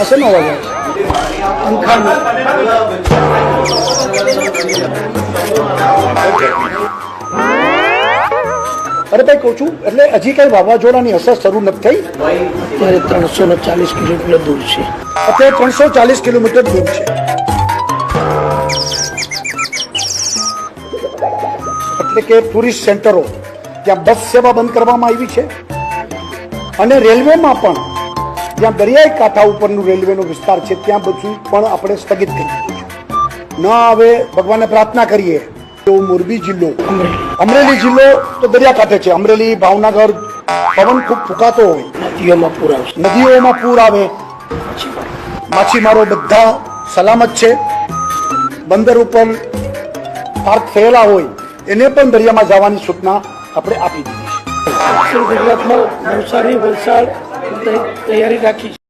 હશે નો અવાજ અરે ભાઈ કહું છું એટલે હજી કઈ વાવાઝોડાની અસર શરૂ નથી થઈ? અત્યારે 340 કિલોમીટર દૂર છે. અત્યારે 340 કિલોમીટર દૂર છે. એટલે કે ટુરિસ્ટ સેન્ટરો ત્યાં બસ સેવા બંધ કરવામાં આવી છે અને રેલવેમાં પણ જ્યાં દરિયાઈ કાંઠા ઉપરનું રેલવેનો વિસ્તાર છે ત્યાં બધું પણ આપણે સ્થગિત કરી દીધું છે. ન હવે ભગવાનને પ્રાર્થના કરીએ તો મોરબી જિલ્લો, અમરેલી જિલ્લો તો દરિયાકાંઠે છે. અમરેલી, ભાવનગર પવન ખૂબ ફૂંકાતો હોય, નદીઓમાં પૂર આવશે, નદીઓમાં પૂર આવે, માછીમારો બધા સલામત છે. બંદર ઉપર પાર્ક થયેલા હોય એને પણ દરિયામાં જવાની સૂચના આપણે આપી દીધી છે. દક્ષિણ ગુજરાતમાં નવસારી, વલસાડ તૈયારી રાખી છે.